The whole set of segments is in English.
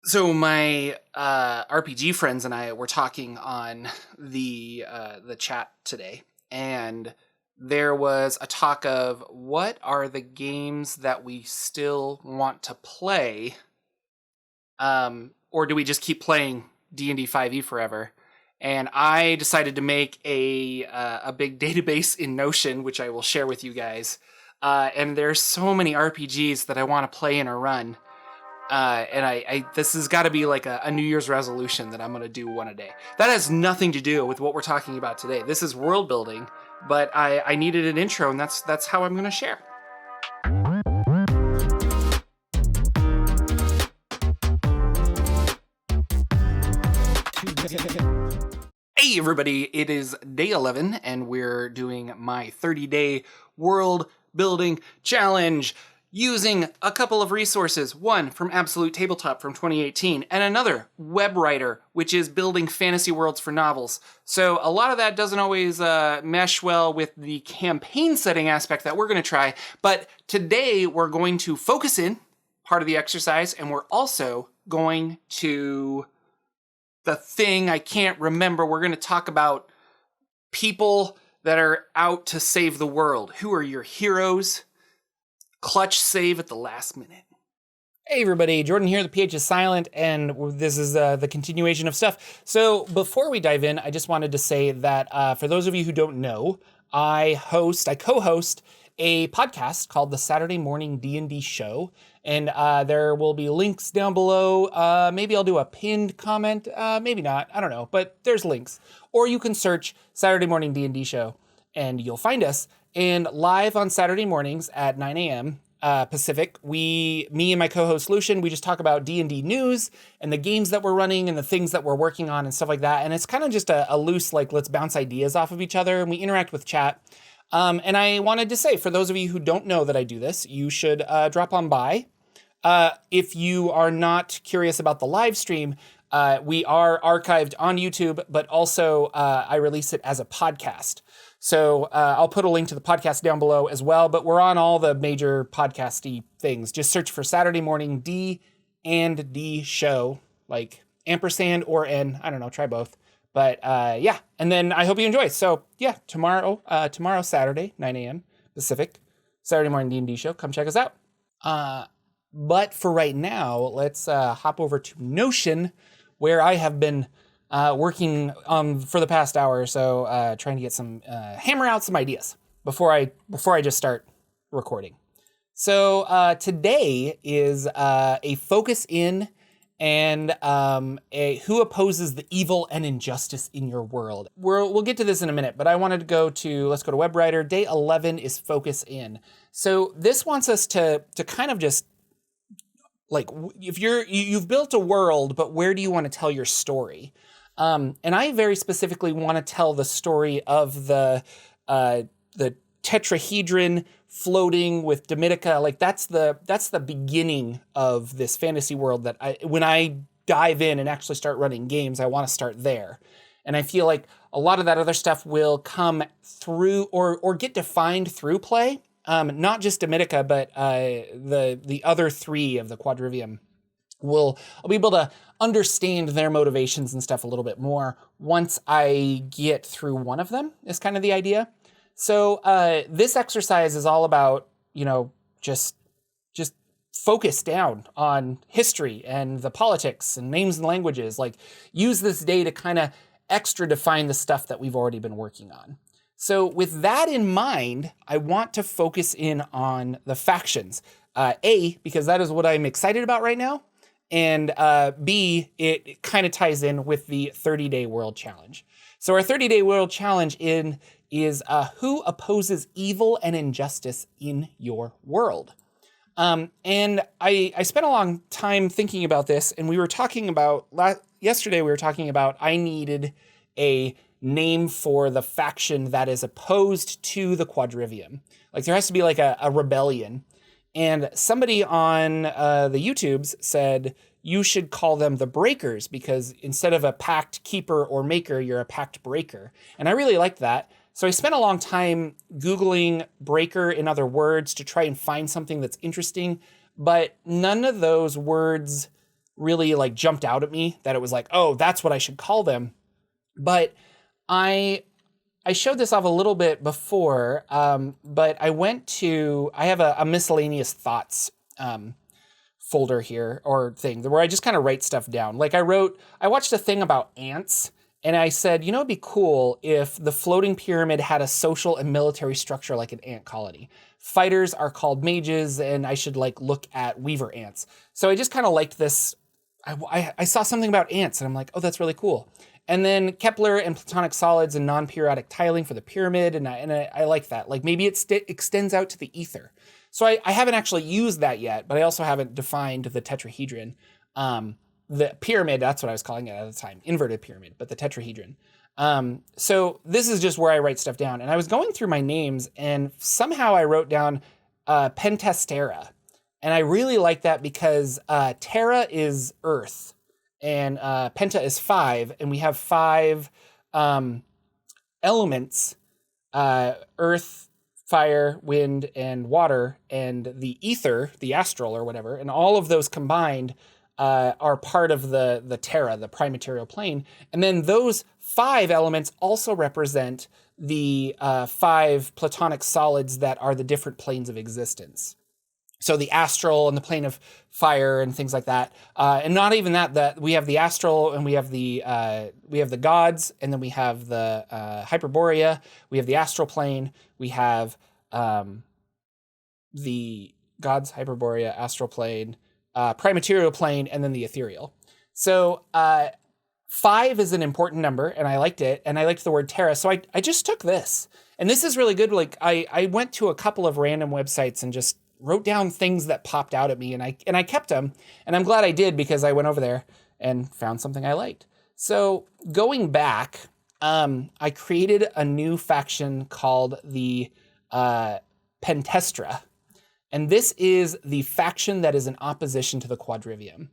So my RPG friends and I were talking on the chat today, and there was a talk of what are the games that we still want to play, or do we just keep playing D&D 5e forever? And I decided to make a big database in Notion, which I will share with you guys. And there's so many RPGs that I want to play in a run. And this has got to be like a New Year's resolution that I'm going to do one a day. That has nothing to do with what we're talking about today. This is world building, but I needed an intro, and that's how I'm going to share. Hey everybody, it is day 11, and we're doing my 30-day world building challenge, using a couple of resources, one from Absolute Tabletop from 2018, and another, WebWriter, which is building fantasy worlds for novels. So a lot of that doesn't always mesh well with the campaign setting aspect that we're going to try, but today we're going to focus in part of the exercise, and we're also going to the thing I can't remember. We're going to talk about people that are out to save the world. Who are your heroes? Clutch save at the last minute. Hey everybody, Jordan here, the PH is silent, and this is the continuation of stuff. So before we dive in, I just wanted to say that for those of you who don't know, I co-host a podcast called the Saturday Morning D&D Show, and there will be links down below. Maybe I'll do a pinned comment, maybe not, I don't know, but there's links. Or you can search Saturday Morning D&D Show, and you'll find us. And live on Saturday mornings at 9 a.m. Pacific, me and my co-host Lucian, we just talk about D&D news and the games that we're running and the things that we're working on and stuff like that. And it's kind of just a loose, like, let's bounce ideas off of each other, and we interact with chat. And I wanted to say, for those of you who don't know that I do this, you should drop on by. If you are not curious about the live stream, we are archived on YouTube, but also I release it as a podcast. So I'll put a link to the podcast down below as well, but we're on all the major podcasty things. Just search for Saturday Morning D&D Show, like ampersand or N. I don't know, try both. But yeah, and then I hope you enjoy. So yeah, tomorrow Saturday, 9 a.m. Pacific, Saturday Morning D&D Show. Come check us out. But for right now, let's hop over to Notion, where I have been working for the past hour or so, trying to get some hammer out some ideas before I just start recording. So today is a focus in and who opposes the evil and injustice in your world. We'll get to this in a minute, but I wanted to let's go to WebWriter. Day 11 is focus in. So this wants us to kind of just, like, if you've built a world, but where do you want to tell your story? And I very specifically want to tell the story of the tetrahedron floating with Dominica. Like that's the beginning of this fantasy world that when I dive in and actually start running games, I want to start there. And I feel like a lot of that other stuff will come through or get defined through play. Not just Dominica, but the other three of the quadrivium. I'll be able to understand their motivations and stuff a little bit more once I get through one of them, is kind of the idea. So this exercise is all about, just focus down on history and the politics and names and languages. Like, use this day to kind of extra define the stuff that we've already been working on. So with that in mind, I want to focus in on the factions. A, because that is what I'm excited about right now. And B, it kind of ties in with the 30-day world challenge. So our 30-day world challenge is who opposes evil and injustice in your world. And I spent a long time thinking about this, and we were talking about, yesterday we were talking about I needed a name for the faction that is opposed to the quadrivium. Like, there has to be like a rebellion. And somebody on the YouTubes said, you should call them the Breakers, because instead of a pact keeper or maker, you're a pact breaker. And I really liked that. So I spent a long time Googling breaker in other words to try and find something that's interesting, but none of those words really like jumped out at me that it was like, oh, that's what I should call them. But I showed this off a little bit before, but I have a miscellaneous thoughts folder here or thing where I just kind of write stuff down. Like I watched a thing about ants, and I said, it'd be cool if the floating pyramid had a social and military structure like an ant colony. Fighters are called mages, and I should like look at weaver ants. So I just kind of liked this. I saw something about ants, and I'm like, oh, that's really cool. And then Kepler and platonic solids and non-periodic tiling for the pyramid, and I like that. Like maybe it extends out to the ether. So I haven't actually used that yet, but I also haven't defined the tetrahedron. The pyramid, that's what I was calling it at the time, inverted pyramid, but the tetrahedron. So this is just where I write stuff down. And I was going through my names, and somehow I wrote down Pentastera. And I really like that because Terra is Earth, and Penta is 5, and we have 5 elements, Earth, fire, wind, and water, and the ether, the astral or whatever, and all of those combined are part of the Terra, the prime material plane. And then those 5 elements also represent the 5 platonic solids that are the different planes of existence. So the astral and the plane of fire and things like that, and not even that we have the astral and we have the gods, and then we have the Hyperborea. We have the astral plane. We have the gods, Hyperborea, astral plane, prime material plane, and then the ethereal. So 5 is an important number, and I liked it, and I liked the word Terra. So I just took this, and this is really good. Like I went to a couple of random websites and just wrote down things that popped out at me, and I kept them, and I'm glad I did because I went over there and found something I liked. So going back, I created a new faction called the Pentestra, and this is the faction that is in opposition to the Quadrivium.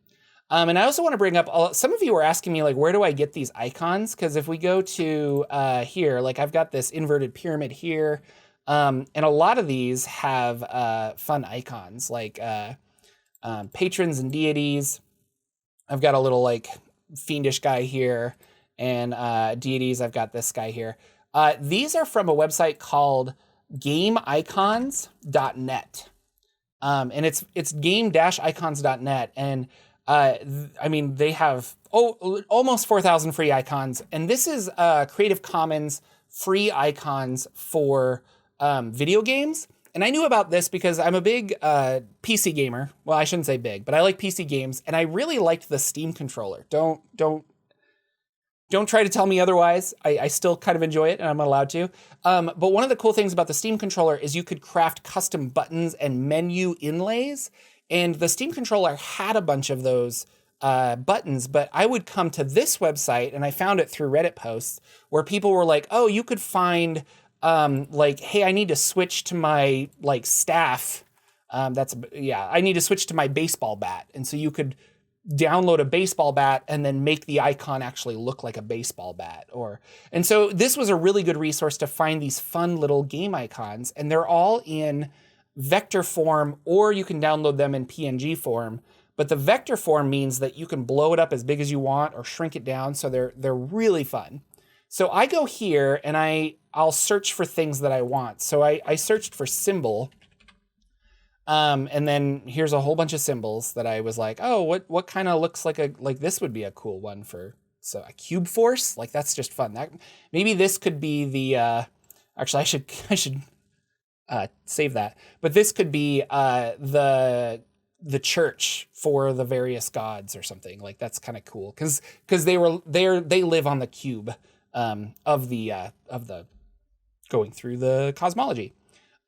And I also want to bring up, some of you were asking me, like, where do I get these icons? Because if we go to here, like I've got this inverted pyramid here, and a lot of these have fun icons, like patrons and deities. I've got a little like fiendish guy here, and deities, I've got this guy here. These are from a website called gameicons.net. And it's game-icons.net. And I mean, they have almost 4,000 free icons. And this is Creative Commons free icons for video games. And I knew about this because I'm a big PC gamer. Well, I shouldn't say big, but I like PC games. And I really liked the Steam controller. Don't try to tell me otherwise. I still kind of enjoy it, and I'm allowed to. But one of the cool things about the Steam controller is you could craft custom buttons and menu inlays. And the Steam controller had a bunch of those buttons, but I would come to this website, and I found it through Reddit posts, where people were like, oh, you could find, like, hey, I need to switch to my, like, staff. I need to switch to my baseball bat. And so you could download a baseball bat and then make the icon actually look like a baseball bat. And so this was a really good resource to find these fun little game icons, and they're all in vector form, or you can download them in PNG form. But the vector form means that you can blow it up as big as you want or shrink it down, so they're really fun. So I go here and I'll search for things that I want. So I searched for symbol. And then here's a whole bunch of symbols that I was like, oh, what kind of looks like this would be a cool one for, so a cube force, like that's just fun. That maybe this could be the, actually I should save that, but this could be the church for the various gods or something. Like that's kind of cool because they live on the cube of the going through the cosmology.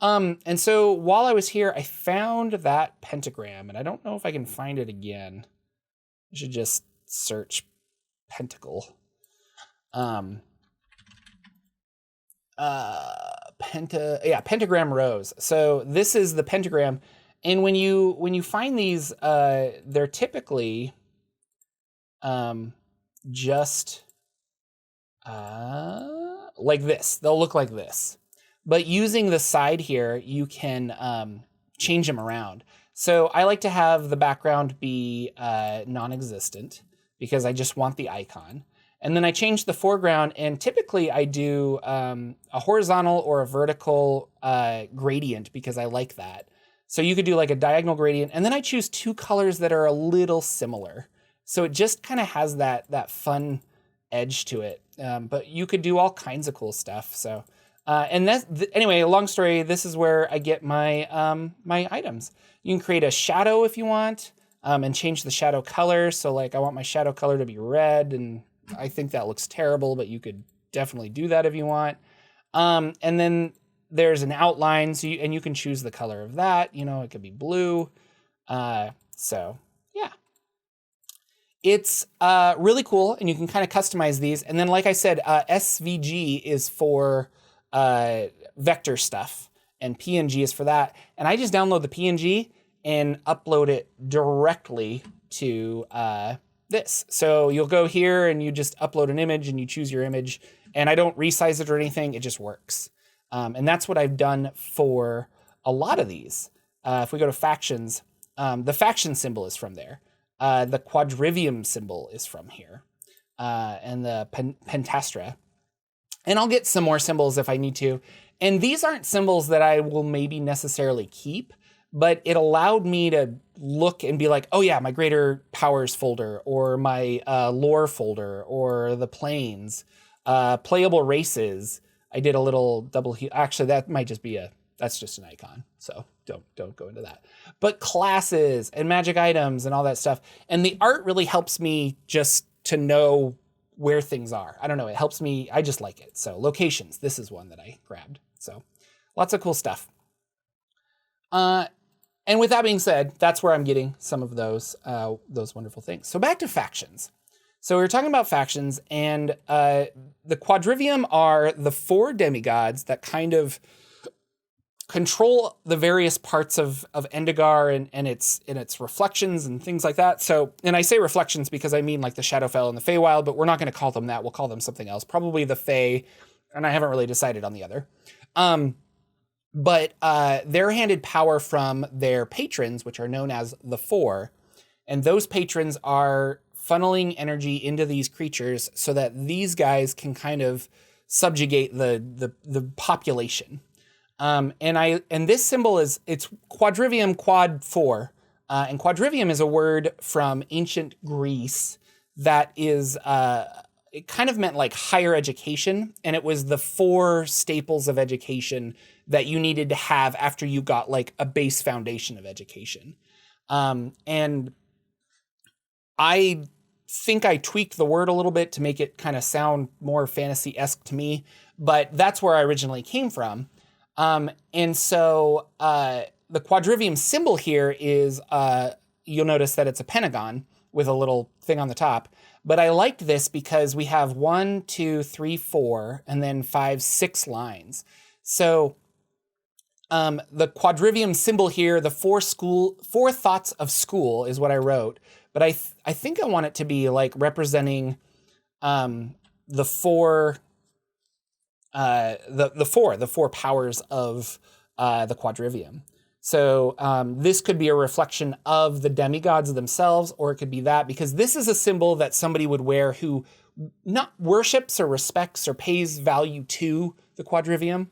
And so while I was here, I found that pentagram, and I don't know if I can find it again. I should just search pentacle. Pentagram rose. So this is the pentagram. And when you find these, they're typically just like this. They'll look like this. But using the side here, you can change them around. So I like to have the background be non-existent because I just want the icon. And then I change the foreground, and typically I do a horizontal or a vertical gradient because I like that. So you could do like a diagonal gradient, and then I choose two colors that are a little similar. So it just kind of has that fun edge to it. But you could do all kinds of cool stuff. So, and that's anyway. Long story. This is where I get my my items. You can create a shadow if you want, and change the shadow color. So like I want my shadow color to be red, and I think that looks terrible, but you could definitely do that if you want. And then there's an outline, so you can choose the color of that. You know, it could be blue. So yeah. It's really cool, and you can kind of customize these. And then, like I said, SVG is for vector stuff, and PNG is for that. And I just download the PNG and upload it directly to this. So you'll go here, and you just upload an image, and you choose your image. And I don't resize it or anything. It just works. And that's what I've done for a lot of these. If we go to factions, the faction symbol is from there. The quadrivium symbol is from here, and the pentastra. And I'll get some more symbols if I need to. And these aren't symbols that I will maybe necessarily keep, but it allowed me to look and be like, oh yeah, my greater powers folder, or my lore folder, or the planes, playable races. I did a little double. Actually, that might just be that's just an icon. So don't go into that. But classes and magic items and all that stuff. And the art really helps me just to know where things are. I don't know. It helps me. I just like it. So locations. This is one that I grabbed. So lots of cool stuff. And with that being said, that's where I'm getting some of those wonderful things. So back to factions. So we were talking about factions, and the quadrivium are the 4 demigods that kind of control the various parts of Endegar and its reflections and things like that. So, and I say reflections because I mean like the Shadowfell and the Feywild, but we're not going to call them that. We'll call them something else, probably the Fey, and I haven't really decided on the other. But they're handed power from their patrons, which are known as the 4, and those patrons are funneling energy into these creatures so that these guys can kind of subjugate the population. And this symbol it's quadrivium quad 4. And quadrivium is a word from ancient Greece that is, it kind of meant like higher education. And it was the 4 staples of education that you needed to have after you got like a base foundation of education. And I think I tweaked the word a little bit to make it kind of sound more fantasy-esque to me, but that's where I originally came from. And so the quadrivium symbol here is, you'll notice that it's a pentagon with a little thing on the top. But I liked this because we have 1, 2, 3, 4, and then 5, 6 lines. So the quadrivium symbol here, the 4 thoughts of school is what I wrote. But I think I want it to be like representing the 4 the 4 powers of the quadrivium. So this could be a reflection of the demigods themselves, or it could be that, because this is a symbol that somebody would wear who not worships or respects or pays value to the quadrivium.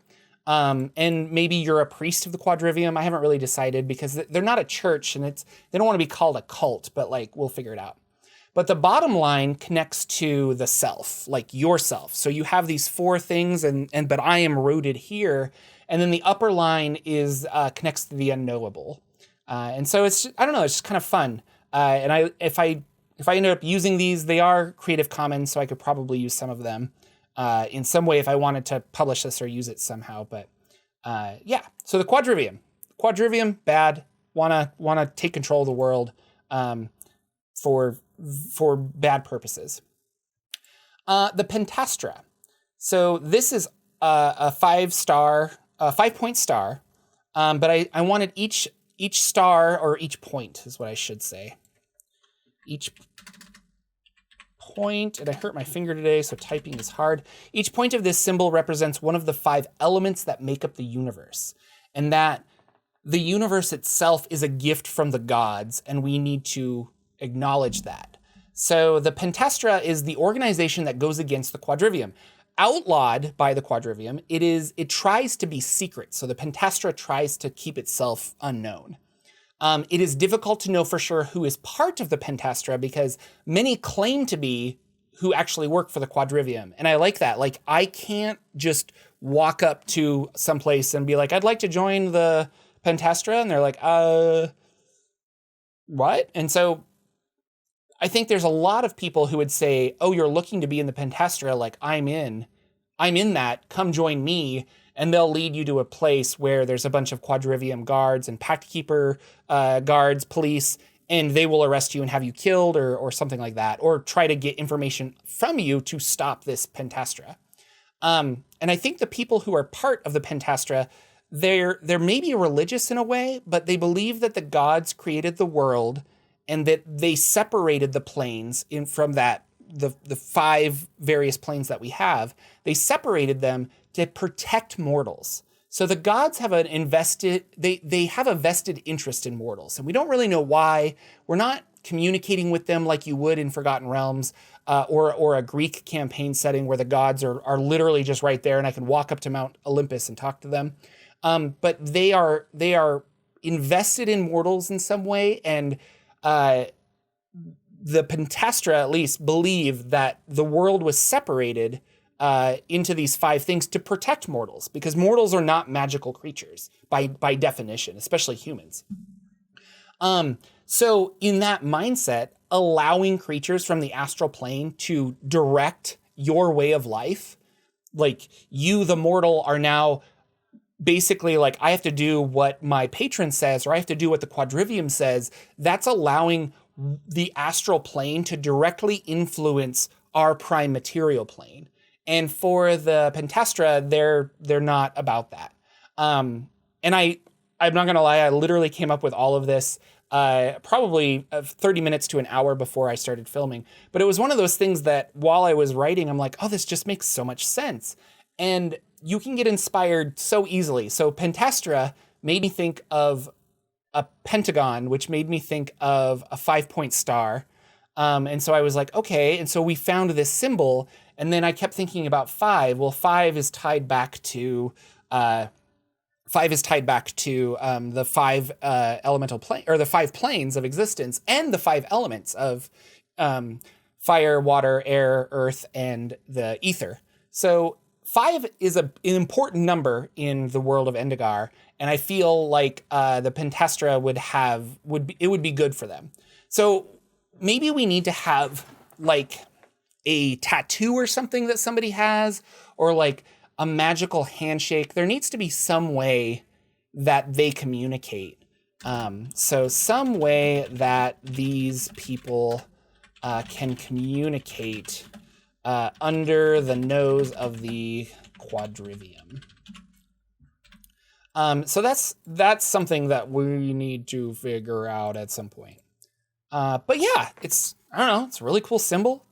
And maybe you're a priest of the quadrivium. I haven't really decided because they're not a church, and they don't want to be called a cult, but like we'll figure it out. But the bottom line connects to the self, like yourself. So you have these 4 things, but I am rooted here. And then the upper line is connects to the unknowable. And so it's just, I don't know, it's just kind of fun. And if I end up using these, they are Creative Commons, so I could probably use some of them in some way if I wanted to publish this or use it somehow. But yeah, so the quadrivium, bad. Wanna take control of the world for bad purposes. The pentastra. So this is a 5-point star, but I wanted each star, or each point is what I should say. Each point, and I hurt my finger today, so typing is hard. Each point of this symbol represents one of the 5 elements that make up the universe. And that the universe itself is a gift from the gods, and we need to acknowledge that. So the Pentastra is the organization that goes against the Quadrivium. Outlawed by the Quadrivium, it tries to be secret. So the Pentastra tries to keep itself unknown. It is difficult to know for sure who is part of the Pentastra because many claim to be who actually work for the Quadrivium. And I like that. Like, I can't just walk up to someplace and be like, I'd like to join the Pentastra. And they're like, what? And so I think there's a lot of people who would say, oh, you're looking to be in the Pentastra, like I'm in that, come join me. And they'll lead you to a place where there's a bunch of Quadrivium guards and Pact Keeper guards, police, and they will arrest you and have you killed or something like that, or try to get information from you to stop this Pentastra. And I think the people who are part of the Pentastra, they're maybe religious in a way, but they believe that the gods created the world and that they separated the planes from that, the 5 various planes that we have. They separated them to protect mortals. So the gods have they have a vested interest in mortals, and we don't really know why. We're not communicating with them like you would in Forgotten Realms or a Greek campaign setting where the gods are literally just right there and I can walk up to Mount Olympus and talk to them. But they are invested in mortals in some way, and the Pentastra at least believe that the world was separated into these 5 things to protect mortals, because mortals are not magical creatures by definition, especially humans. So in that mindset, allowing creatures from the astral plane to direct your way of life, like you, the mortal, are now basically like, I have to do what my patron says, or I have to do what the Quadrivium says. That's allowing the astral plane to directly influence our prime material plane. And for the Pentastra, they're not about that. And I'm not gonna lie, I literally came up with all of this probably 30 minutes to an hour before I started filming. But it was one of those things that while I was writing, I'm like, oh, this just makes so much sense. And you can get inspired so easily. So Pentastra made me think of a pentagon, which made me think of a 5-point star. And so I was like, okay. And so we found this symbol. And then I kept thinking about 5. Well, 5 is tied back to the 5 elemental plane, or the 5 planes of existence, and the 5 elements of fire, water, air, earth, and the ether. So 5 is an important number in the world of Endegar, and I feel like the Pentastra would be good for them. So maybe we need to have like a tattoo or something that somebody has, or like a magical handshake. There needs to be some way that they communicate. So some way that these people can communicate under the nose of the Quadrivium. So that's something that we need to figure out at some point. But yeah, I don't know, it's a really cool symbol.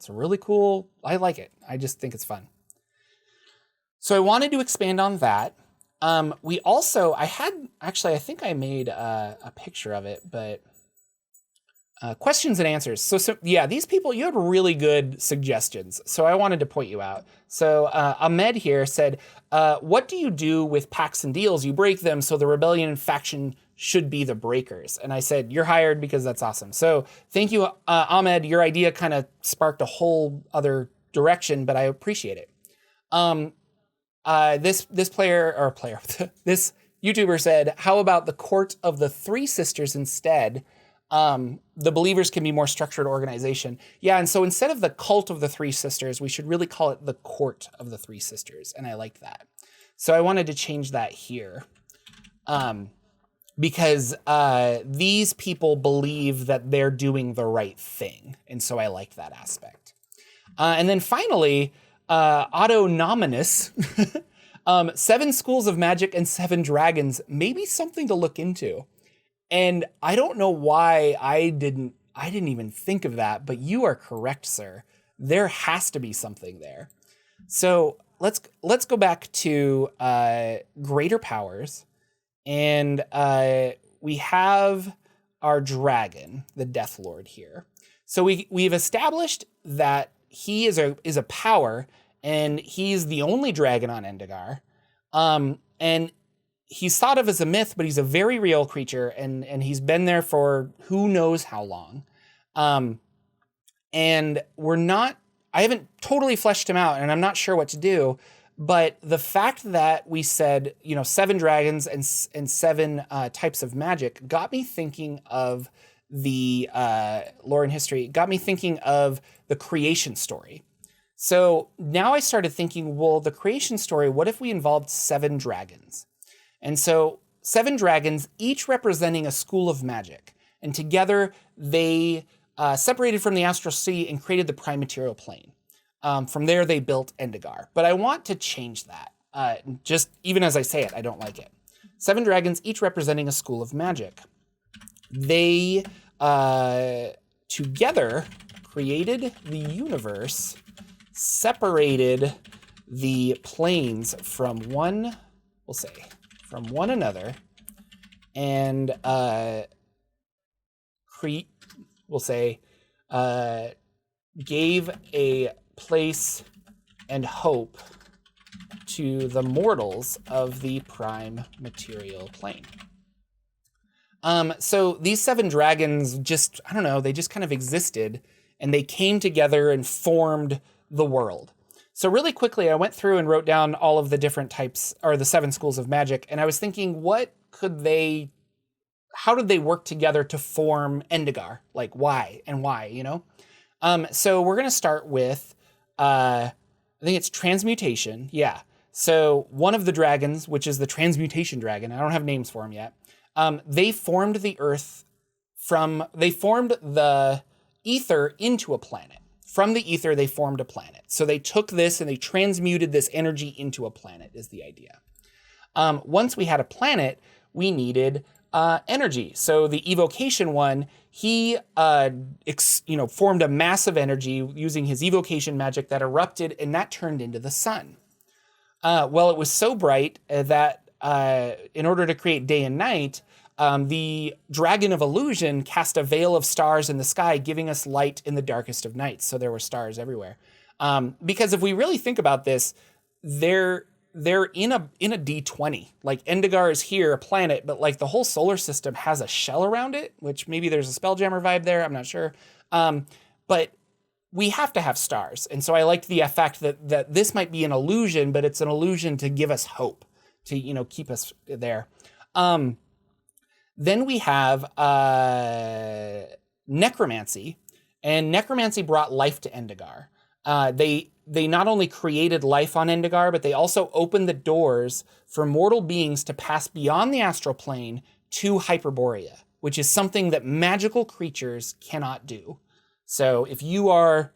I like it. I just think it's fun. So I wanted to expand on that. I think I made a picture of it, but questions and answers. So yeah, these people, you had really good suggestions. So I wanted to point you out. So Ahmed here said, what do you do with pacts and deals? You break them, so the rebellion faction should be the breakers. And I said, you're hired, because that's awesome. So thank you, Ahmed. Your idea kind of sparked a whole other direction, but I appreciate it. This YouTuber said, how about the Court of the Three Sisters instead? The believers can be more structured organization. Yeah, and so instead of the Cult of the Three Sisters, we should really call it the Court of the Three Sisters, and I like that. So I wanted to change that here. Because these people believe that they're doing the right thing, and so I like that aspect. And then finally, Autonominous, 7 schools of magic and 7 dragons, maybe something to look into. And I don't know why I didn't even think of that, but you are correct, sir. There has to be something there. So let's go back to greater powers. And we have our dragon, the Death Lord here. So we've established that he is a power, and he's the only dragon on Endegar. And he's thought of as a myth, but he's a very real creature, and he's been there for who knows how long. And I haven't totally fleshed him out, and I'm not sure what to do. But the fact that we said, 7 dragons and 7 types of magic got me thinking of the lore and history, got me thinking of the creation story. So now I started thinking, well, the creation story, what if we involved 7 dragons? And so 7 dragons, each representing a school of magic. And together they separated from the astral sea and created the prime material plane. From there, they built Endegar. But I want to change that. Just even as I say it, I don't like it. 7 dragons, each representing a school of magic. They together created the universe, separated the planes from one another, and gave a place and hope to the mortals of the prime material plane. So these 7 dragons they just kind of existed, and they came together and formed the world. So really quickly, I went through and wrote down all of the different types, or the 7 schools of magic, and I was thinking, how did they work together to form Endegar? Like why, So we're gonna start with, I think it's Transmutation. Yeah. So one of the dragons, which is the Transmutation Dragon, I don't have names for him yet. They formed the earth they formed the ether into a planet. From the ether, they formed a planet. So they took this and they transmuted this energy into a planet, is the idea. Once we had a planet, we needed energy. So the evocation one, he formed a massive energy using his evocation magic that erupted, and that turned into the sun. Well, it was so bright that in order to create day and night, the Dragon of Illusion cast a veil of stars in the sky, giving us light in the darkest of nights. So there were stars everywhere. Because if we really think about this, they're in a D20. Like Endegar is here, a planet, but like the whole solar system has a shell around it, which maybe there's a Spelljammer vibe there. I'm not sure. But we have to have stars. And so I liked the fact that this might be an illusion, but it's an illusion to give us hope, to, keep us there. Then we have necromancy, and necromancy brought life to Endegar. They not only created life on Endegar, but they also opened the doors for mortal beings to pass beyond the astral plane to Hyperborea, which is something that magical creatures cannot do. So if you are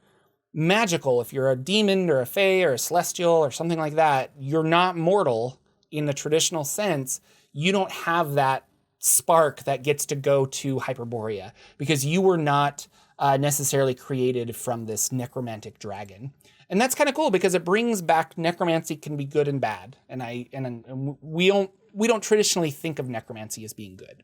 magical, if you're a demon or a fae or a celestial or something like that, you're not mortal in the traditional sense. You don't have that spark that gets to go to Hyperborea because you were not necessarily created from this necromantic dragon. And that's kind of cool because it brings back necromancy can be good and bad. And we don't traditionally think of necromancy as being good.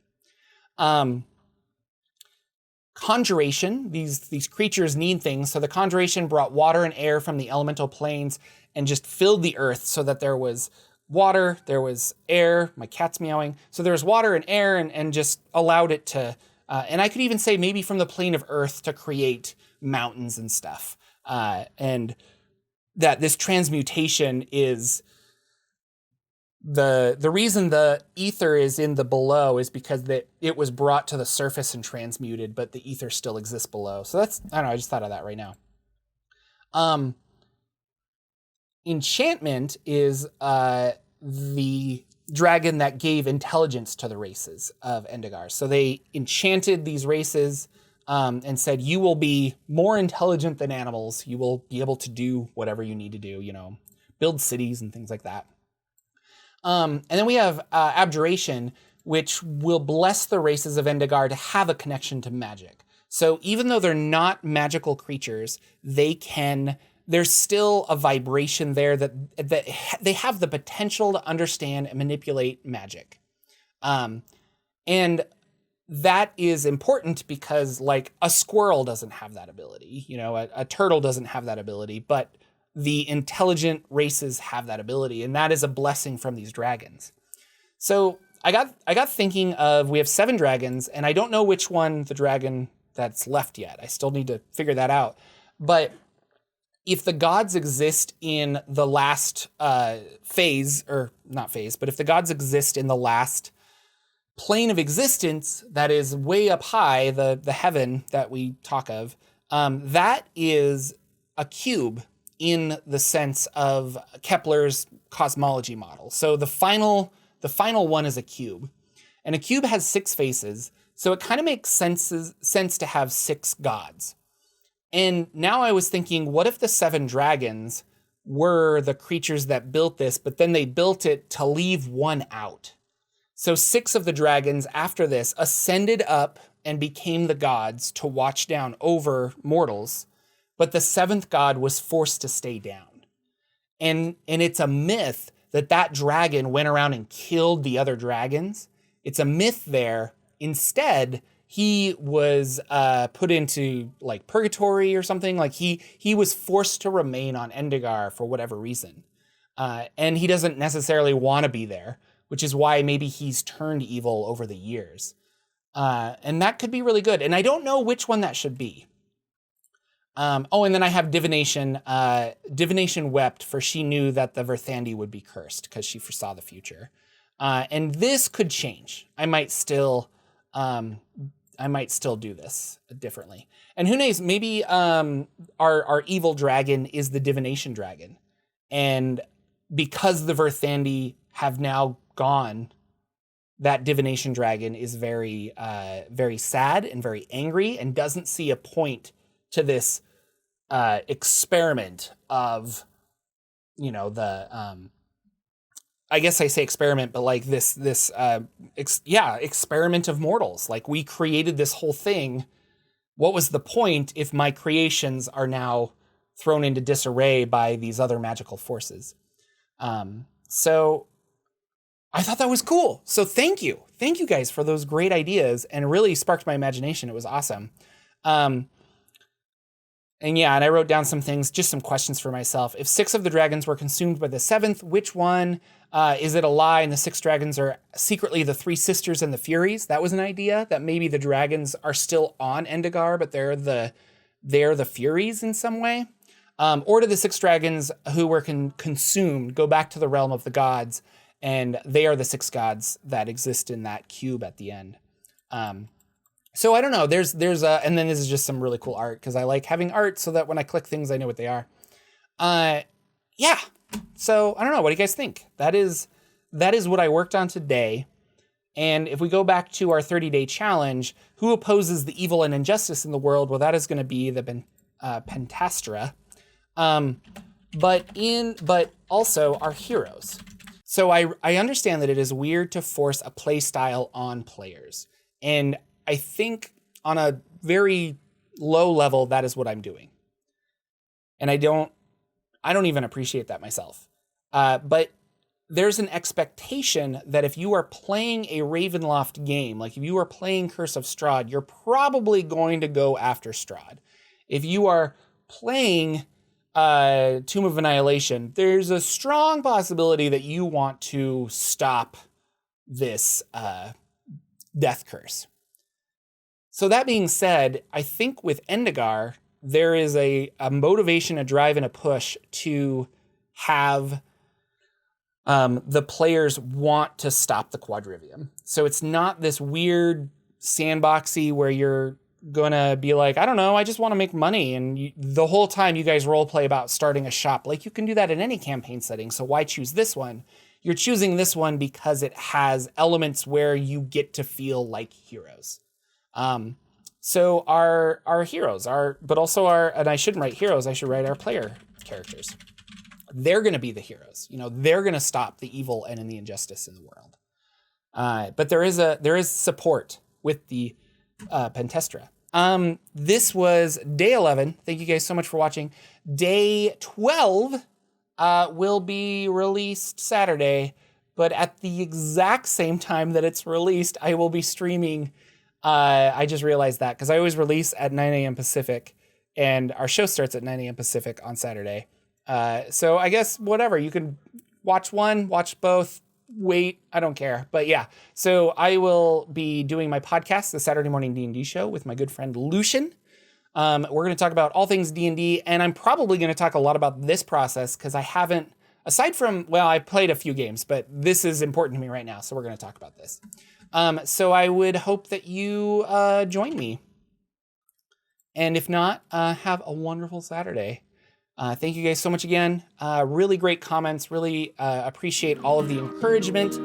Conjuration, these creatures need things. So the conjuration brought water and air from the elemental planes and just filled the earth so that there was water, there was air, my cat's meowing. So there was water and air and just allowed it to, and I could even say maybe from the plane of earth to create mountains and stuff. And that this transmutation is the reason the ether is in the below is because it was brought to the surface and transmuted, but the ether still exists below. So that's, I don't know, I just thought of that right now. Enchantment is the dragon that gave intelligence to the races of Endegar. So they enchanted these races and said, you will be more intelligent than animals. You will be able to do whatever you need to do, build cities and things like that. And then we have Abjuration, which will bless the races of Endegar to have a connection to magic. So even though they're not magical creatures, there's still a vibration there that they have the potential to understand and manipulate magic. And that is important because like a squirrel doesn't have that ability, a turtle doesn't have that ability, but the intelligent races have that ability. And that is a blessing from these dragons. So I got thinking of, we have 7 dragons, and I don't know which one the dragon that's left yet. I still need to figure that out. But if the gods exist in the last phase, or not phase, but if the gods exist in the last plane of existence that is way up high, the heaven that we talk of, that is a cube in the sense of Kepler's cosmology model. So the final one is a cube. And a cube has 6 faces, so it kind of makes sense to have 6 gods. And now I was thinking, what if the 7 dragons were the creatures that built this, but then they built it to leave one out? So 6 of the dragons after this ascended up and became the gods to watch down over mortals, but the 7th god was forced to stay down. And it's a myth that dragon went around and killed the other dragons. It's a myth there. Instead, he was put into like purgatory or something. Like he was forced to remain on Endegar for whatever reason. And he doesn't necessarily want to be there, which is why maybe he's turned evil over the years. And that could be really good. And I don't know which one that should be. And then I have Divination. Divination wept, for she knew that the Verthandi would be cursed because she foresaw the future. And this could change. I might still do this differently. And who knows, maybe our evil dragon is the Divination Dragon. And because the Verthandi have now gone, that Divination Dragon is very, very sad and very angry and doesn't see a point to this experiment of, I guess I say experiment, but like this experiment of mortals. Like, we created this whole thing. What was the point if my creations are now thrown into disarray by these other magical forces? So I thought that was cool. So thank you guys for those great ideas, and really sparked my imagination. It was awesome. And I wrote down some things, just some questions for myself. If 6 of the dragons were consumed by the 7th, which one? Is it a lie and the 6 dragons are secretly the 3 sisters and the Furies? That was an idea, that maybe the dragons are still on Endegar, but they're the Furies in some way. Or do the 6 dragons who were consumed go back to the realm of the gods, and they are the 6 gods that exist in that cube at the end? So I don't know. There's and then this is just some really cool art, because I like having art so that when I click things, I know what they are. So I don't know. What do you guys think? That is what I worked on today. And if we go back to our 30-day challenge, who opposes the evil and injustice in the world? Well, that is going to be the Pentastra. But also our heroes. So I understand that it is weird to force a play style on players. And I think on a very low level, that is what I'm doing. And I don't even appreciate that myself. But there's an expectation that if you are playing a Ravenloft game, like if you are playing Curse of Strahd, you're probably going to go after Strahd. If you are playing Tomb of Annihilation, there's a strong possibility that you want to stop this death curse. So that being said, I think with Endegar, there is a motivation, a drive, and a push to have the players want to stop the Quadrivium. So it's not this weird sandboxy where you're gonna be like, I don't know, I just want to make money, and the whole time you guys role play about starting a shop. Like, you can do that in any campaign setting, so why choose this one? You're choosing this one because it has elements where you get to feel like heroes. So our heroes but also and I shouldn't write heroes, I should write our player characters. They're going to be the heroes. They're going to stop the evil and the injustice in the world. But there is support with the Pentastra. This was day 11. Thank you guys so much for watching. Day 12 will be released Saturday, but at the exact same time that it's released, I will be streaming. I just realized that because I always release at 9 a.m. Pacific, and our show starts at 9 a.m. Pacific on Saturday. So I guess whatever, you can watch one, watch both, wait, I don't care. But yeah, so I will be doing my podcast, the Saturday Morning D&D Show, with my good friend Lucian. We're going to talk about all things D&D, and I'm probably going to talk a lot about this process because I haven't, aside from, well, I played a few games, but this is important to me right now, so we're going to talk about this. So I would hope that you join me. And if not, have a wonderful Saturday. Thank you guys so much again. Really great comments. Really appreciate all of the encouragement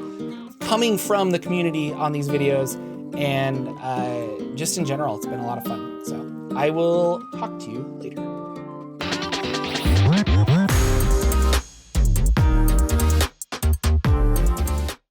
coming from the community on these videos. And just in general, it's been a lot of fun. So I will talk to you later.